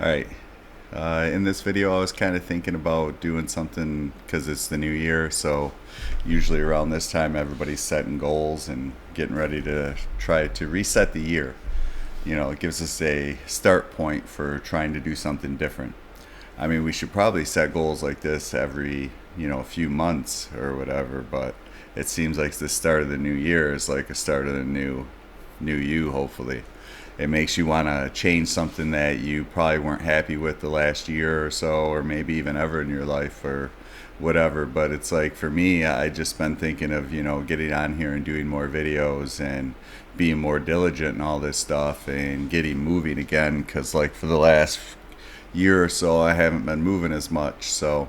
All right. In this video, I was kind of thinking about doing something because it's the new year. So, usually around this time, everybody's setting goals and getting ready to try to reset the year. It gives us a start point for trying to do something different. I mean, we should probably set goals like this every, few months or whatever, but it seems like the start of the new year is like a start of the new you, hopefully. It makes you want to change something that you probably weren't happy with the last year or so, or maybe even ever in your life or whatever. But it's like for me, I just been thinking of, getting on here and doing more videos and being more diligent and all this stuff and getting moving again. Because, like, for the last year or so, I haven't been moving as much. So,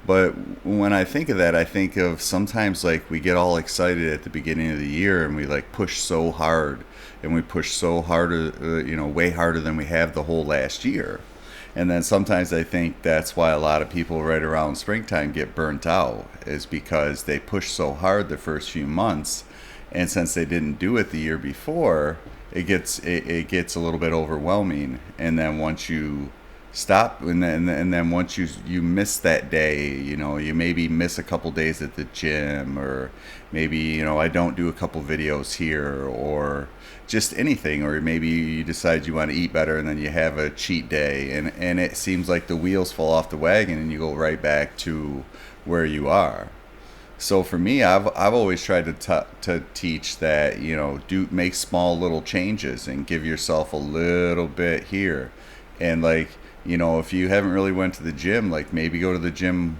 but when I think of that, I think of sometimes like we get all excited at the beginning of the year and we like push so hard and we push so harder, way harder than we have the whole last year. And then sometimes I think that's why a lot of people right around springtime get burnt out, is because they push so hard the first few months. And since they didn't do it the year before, it gets a little bit overwhelming. And then once you stop, and then once you miss that day, you maybe miss a couple days at the gym, or maybe I don't do a couple videos here, or just anything, or maybe you decide you want to eat better and then you have a cheat day, and it seems like the wheels fall off the wagon and you go right back to where you are. So for me, I've always tried to teach that, do make small little changes and give yourself a little bit here. And like, if you haven't really went to the gym, like maybe go to the gym,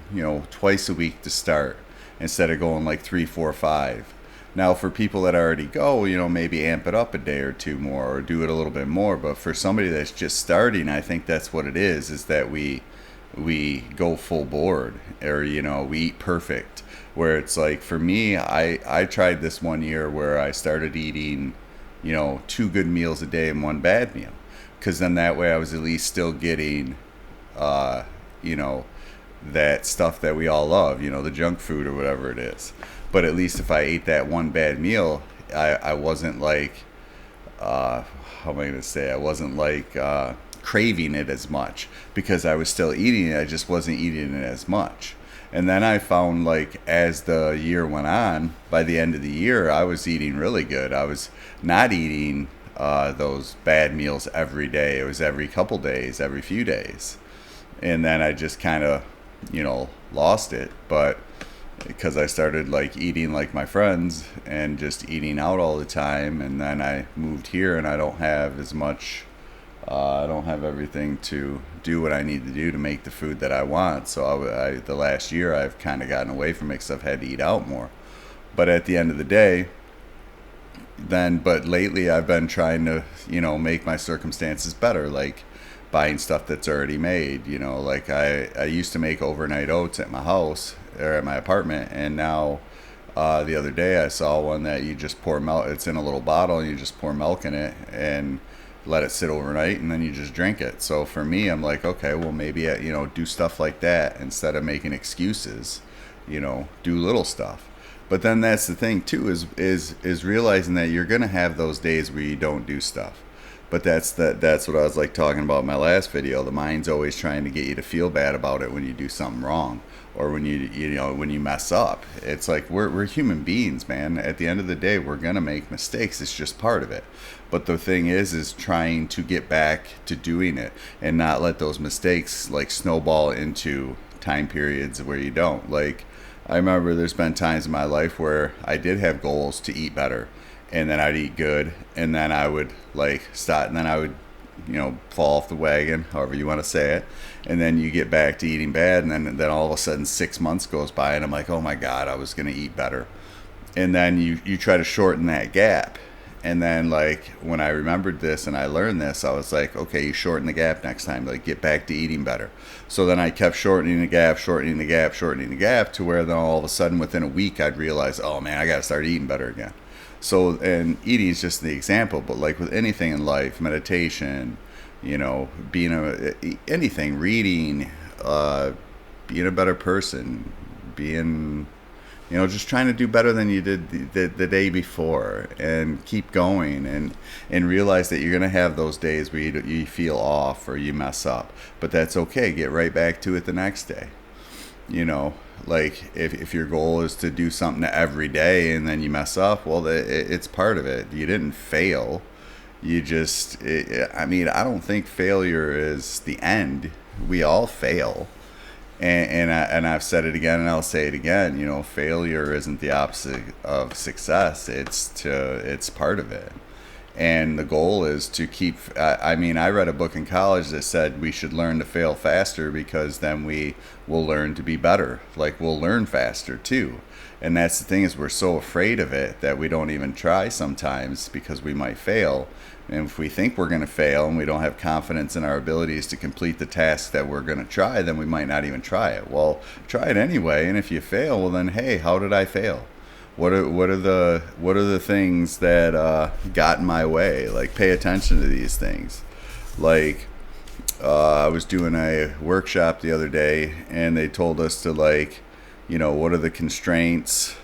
twice a week to start, instead of going like three, four, five. Now for people that already go, maybe amp it up a day or two more, or do it a little bit more. But for somebody that's just starting, I think that's what it is that we go full board, or we eat perfect. Where it's like, for me, I tried this one year where I started eating, two good meals a day and one bad meal, because then that way I was at least still getting, uh, you know, that stuff that we all love, the junk food or whatever it is. But at least if I ate that one bad meal, I wasn't like, how am I going to say, I wasn't like craving it as much, because I was still eating it, I just wasn't eating it as much. And then I found, like, as the year went on, by the end of the year, I was eating really good. I was not eating those bad meals every day. It was every couple days, every few days. And then I just kind of, lost it. But because I started, like, eating like my friends and just eating out all the time. And then I moved here and I don't have as much. I don't have everything to do what I need to do to make the food that I want. So the last year I've kind of gotten away from it because I've had to eat out more. But at the end of the day, but lately I've been trying to, make my circumstances better, like buying stuff that's already made. Like I used to make overnight oats at my house, or at my apartment, and now the other day I saw one that you just pour milk. It's in a little bottle and you just pour milk in it and let it sit overnight, and then you just drink it. So for me, I'm like, okay, well, maybe do stuff like that instead of making excuses. Do little stuff. But then that's the thing too, is realizing that you're gonna have those days where you don't do stuff. But that's what I was like talking about in my last video. The mind's always trying to get you to feel bad about it when you do something wrong, or when when you mess up. It's like we're human beings, man. At the end of the day, we're gonna make mistakes. It's just part of it. But the thing is trying to get back to doing it and not let those mistakes like snowball into time periods where you don't. Like, I remember there's been times in my life where I did have goals to eat better, and then I'd eat good, and then I would like stop, and then I would, fall off the wagon, however you want to say it, and then you get back to eating bad, and then all of a sudden 6 months goes by, and I'm like, oh my god, I was gonna eat better, and then you try to shorten that gap. And then, like, when I remembered this and I learned this, I was like, okay, you shorten the gap next time. Like, get back to eating better. So then I kept shortening the gap, shortening the gap, shortening the gap, to where then all of a sudden within a week I'd realize, oh man, I got to start eating better again. So, and eating is just the example, but like with anything in life, meditation, anything, reading, being a better person, being, just trying to do better than you did the day before, and keep going, and realize that you're going to have those days where you feel off or you mess up, but that's okay. Get right back to it the next day. Like if your goal is to do something every day and then you mess up, well, it's part of it. You didn't fail. You just, I don't think failure is the end. We all fail. And I've said it again and I'll say it again, failure isn't the opposite of success. It's part of it. And the goal is to keep, I read a book in college that said we should learn to fail faster, because then we will learn to be better. Like, we'll learn faster too. And that's the thing, is we're so afraid of it that we don't even try sometimes, because we might fail. And if we think we're going to fail and we don't have confidence in our abilities to complete the task that we're going to try, then we might not even try it. Well, try it anyway. And if you fail, well then, hey, how did I fail? What are the things that got in my way? Like, pay attention to these things. Like, I was doing a workshop the other day, and they told us to, like, what are the constraints?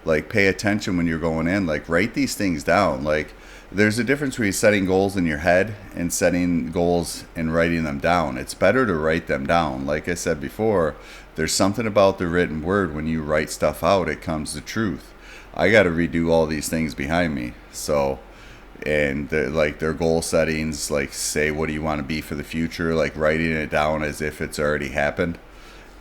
Like, pay attention when you're going in. Like, write these things down. Like, there's a difference between setting goals in your head and setting goals and writing them down. It's better to write them down. Like I said before, there's something about the written word. When you write stuff out, it comes the truth. I got to redo all these things behind me. So, and their goal settings, like, say, what do you want to be for the future? Like, writing it down as if it's already happened.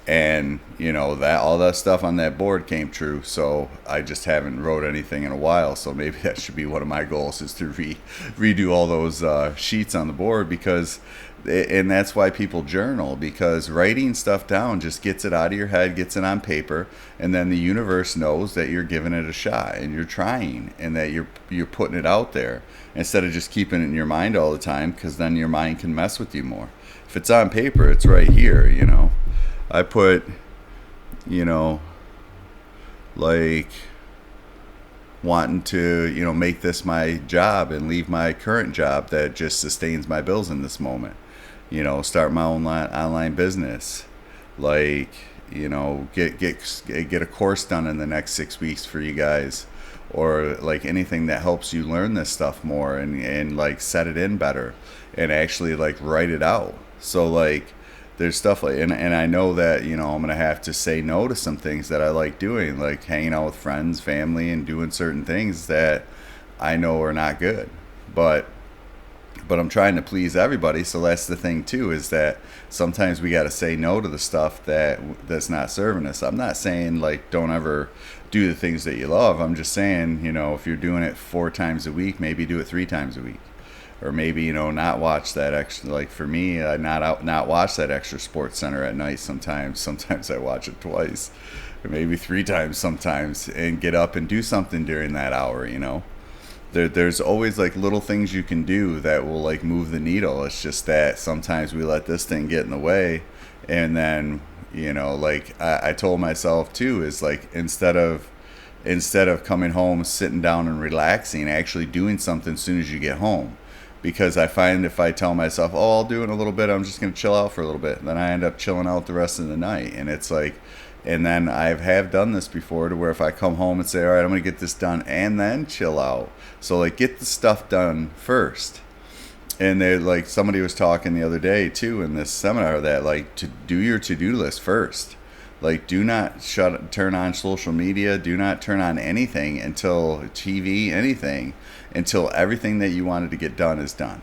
And that all that stuff on that board came true. So I just haven't wrote anything in a while. So maybe that should be one of my goals, is to redo all those sheets on the board, and that's why people journal, because writing stuff down just gets it out of your head, gets it on paper, and then the universe knows that you're giving it a shot and you're trying, and that you're putting it out there, instead of just keeping it in your mind all the time, because then your mind can mess with you more. If it's on paper, it's right here. I put, like, wanting to, make this my job and leave my current job that just sustains my bills in this moment. Start my own online business. Like, get a course done in the next 6 weeks for you guys, or like anything that helps you learn this stuff more, and like set it in better, and actually like write it out. So like, there's stuff like, and I know that, I'm going to have to say no to some things that I like doing, like hanging out with friends, family, and doing certain things that I know are not good. But I'm trying to please everybody. So that's the thing too, is that sometimes we got to say no to the stuff that's not serving us. I'm not saying, like, don't ever do the things that you love. I'm just saying, if you're doing it 4 times a week, maybe do it 3 times a week. Or maybe, not watch that extra, like for me, not watch that extra Sports Center at night sometimes. Sometimes I watch it twice, or maybe 3 times sometimes, and get up and do something during that hour, There's always like little things you can do that will like move the needle. It's just that sometimes we let this thing get in the way, and then, like I told myself too, is like, instead of coming home, sitting down and relaxing, actually doing something as soon as you get home. Because I find if I tell myself, oh, I'll do it in a little bit, I'm just going to chill out for a little bit, then I end up chilling out the rest of the night. And it's like, and then I have done this before, to where if I come home and say, all right, I'm going to get this done and then chill out. So like, get the stuff done first. And they, like, somebody was talking the other day too in this seminar, that like, to do your to-do list first. Like, do not turn on social media, do not turn on anything until TV, anything, until everything that you wanted to get done is done.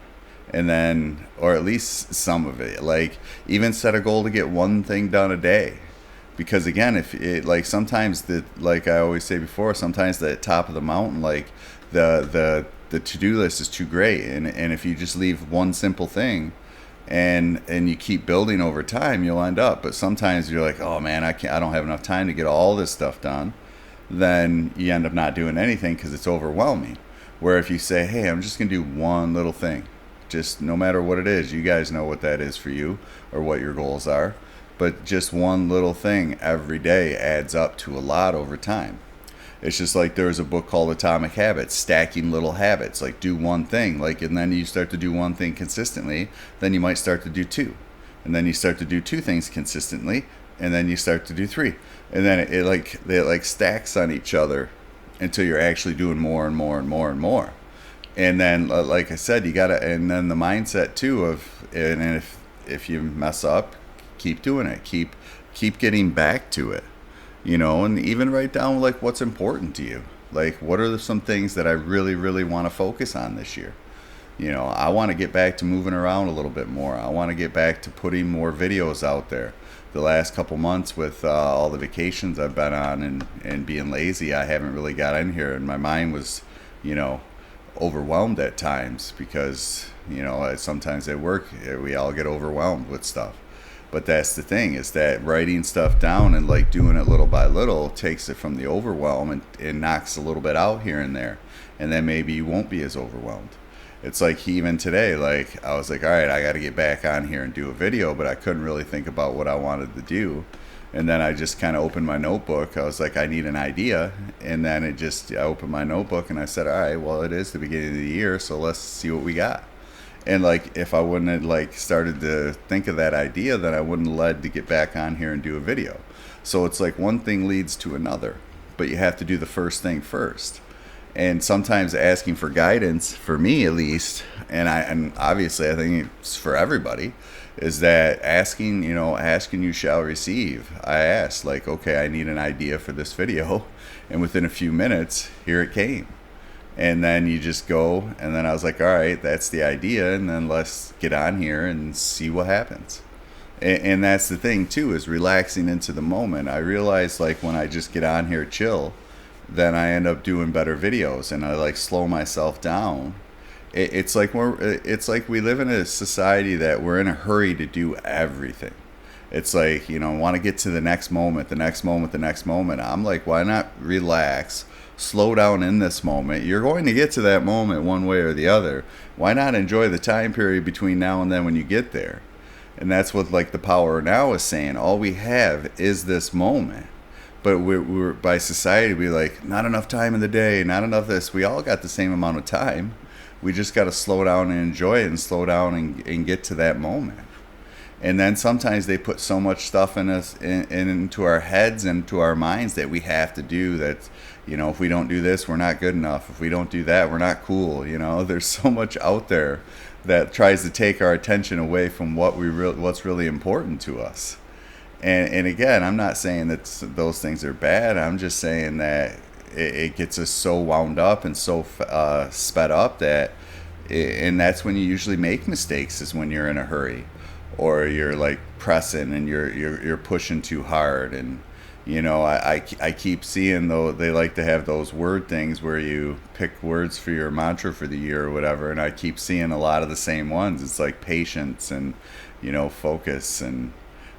And then, or at least some of it. Like, even set a goal to get one thing done a day. Because again, if it, like, sometimes like I always say before, sometimes the top of the mountain, like the to-do list is too great. And if you just leave one simple thing, and you keep building over time, you'll end up. But sometimes you're like, oh man, I don't have enough time to get all this stuff done. Then you end up not doing anything because it's overwhelming. Where if you say, hey, I'm just gonna do one little thing, just no matter what it is, you guys know what that is for you, or what your goals are, but just one little thing every day adds up to a lot over time. It's just like, there's a book called Atomic Habits, stacking little habits. Like, do one thing, like, and then you start to do one thing consistently, then you might start to do 2. And then you start to do 2 things consistently, and then you start to do 3, and then it stacks on each other until you're actually doing more and more and more and more. And then like I said, you gotta, and then the mindset too of, and if you mess up, keep doing it, keep getting back to it, and even write down like what's important to you. Like, what are some things that I really, really want to focus on this year? I want to get back to moving around a little bit more. I want to get back to putting more videos out there. The last couple months with all the vacations I've been on and being lazy, I haven't really got in here, and my mind was, overwhelmed at times because, sometimes at work we all get overwhelmed with stuff. But that's the thing, is that writing stuff down and like doing it little by little takes it from the overwhelm and knocks a little bit out here and there. And then maybe you won't be as overwhelmed. It's like even today, like I was like, all right, I got to get back on here and do a video, but I couldn't really think about what I wanted to do. And then I just kind of opened my notebook. I was like, I need an idea. And then I opened my notebook and I said, all right, well, it is the beginning of the year, so let's see what we got. And like, if I wouldn't have like started to think of that idea, then I wouldn't have led to get back on here and do a video. So it's like one thing leads to another, but you have to do the first thing first. And sometimes asking for guidance, for me at least, and obviously I think it's for everybody, is that asking you shall receive. I asked like, okay, I need an idea for this video, and within a few minutes, here it came. And then you just go, and then I was like, all right, that's the idea, and then let's get on here and see what happens. And that's the thing too, is relaxing into the moment. I realize like when I just get on here chill, then I end up doing better videos, and I like slow myself down. It's like we live in a society that we're in a hurry to do everything. It's like, want to get to the next moment, the next moment, the next moment. I'm like, why not relax? Slow down in this moment. You're going to get to that moment one way or the other. Why not enjoy the time period between now and then when you get there? And that's what like the Power of Now is saying. All we have is this moment. But we're by society, we like, not enough time in the day, not enough this. We all got the same amount of time. We just got to slow down and enjoy it, and slow down and get to that moment. And then sometimes they put so much stuff in us, into our heads and to our minds that we have to do that. If we don't do this, we're not good enough. If we don't do that, we're not cool. There's so much out there that tries to take our attention away from what's really important to us. And again, I'm not saying that those things are bad. I'm just saying that it gets us so wound up and so sped up and that's when you usually make mistakes, is when you're in a hurry, or you're like pressing and you're pushing too hard. And I keep seeing, though, they like to have those word things where you pick words for your mantra for the year or whatever, and I keep seeing a lot of the same ones. It's like patience and focus and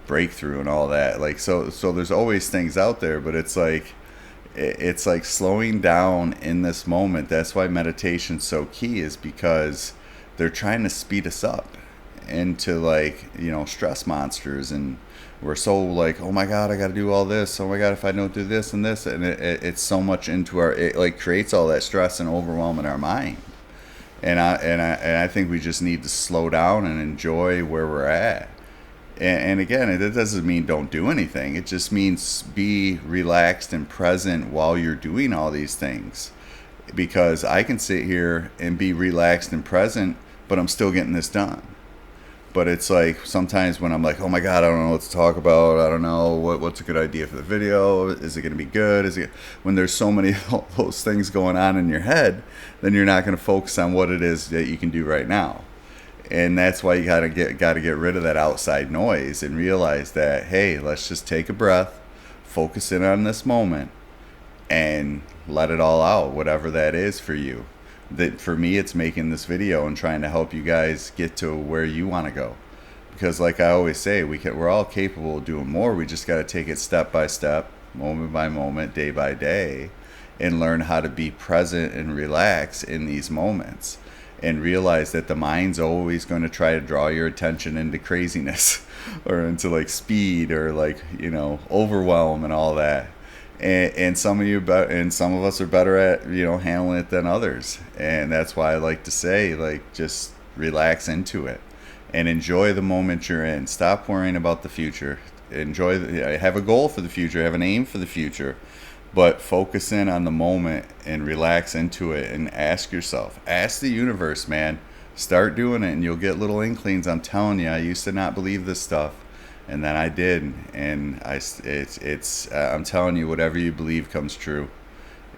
breakthrough and all that. Like so there's always things out there, but it's like slowing down in this moment. That's why meditation's so key, is because they're trying to speed us up into like stress monsters, and we're so like, oh my god, I got to do all this, oh my god, if I don't do this and this, and it's so much into it like creates all that stress and overwhelm in our mind. And I think we just need to slow down and enjoy where we're at. And again, it doesn't mean don't do anything. It just means be relaxed and present while you're doing all these things. Because I can sit here and be relaxed and present, but I'm still getting this done. But it's like sometimes when I'm like, oh my god, I don't know what to talk about. I don't know what's a good idea for the video. Is it going to be good? When there's so many of those things going on in your head, then you're not going to focus on what it is that you can do right now. And that's why you gotta get rid of that outside noise and realize that, hey, let's just take a breath, focus in on this moment, and let it all out, whatever that is for you. That for me, it's making this video and trying to help you guys get to where you want to go. Because like I always say, we're all capable of doing more. We just got to take it step by step, moment by moment, day by day, and learn how to be present and relax in these moments. And realize that the mind's always going to try to draw your attention into craziness or into like speed or like overwhelm and all that. And some of us are better at handling it than others. And that's why I like to say, like, just relax into it and enjoy the moment you're in. Stop worrying about the future. enjoy, have a goal for the future, have an aim for the future, but focus in on the moment and relax into it and ask yourself, ask the universe, man. Start doing it and you'll get little inklings. I'm telling you, I used to not believe this stuff, and then I did, and I'm telling you, whatever you believe comes true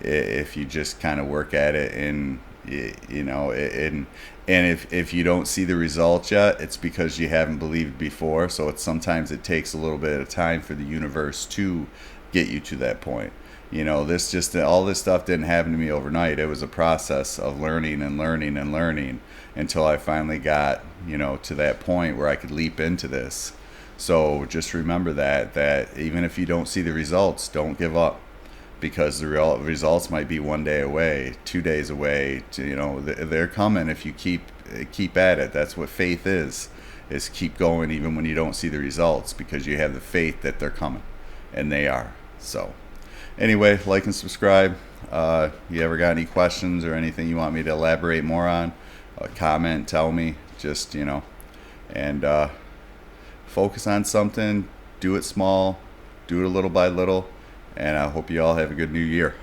if you just kind of work at it. And if you don't see the results yet, it's because you haven't believed before. So it's sometimes it takes a little bit of time for the universe to get you to that point. This just, all this stuff didn't happen to me overnight. It was a process of learning and learning and learning until I finally got, to that point where I could leap into this. So just remember that even if you don't see the results, don't give up, because the real results might be 1 day away, 2 days away. They're coming if you keep at it. That's what faith is keep going even when you don't see the results, because you have the faith that they're coming, and they are. So anyway, like and subscribe. You ever got any questions or anything you want me to elaborate more on, comment, tell me. Just and focus on something, do it small, do it a little by little, and I hope you all have a good new year.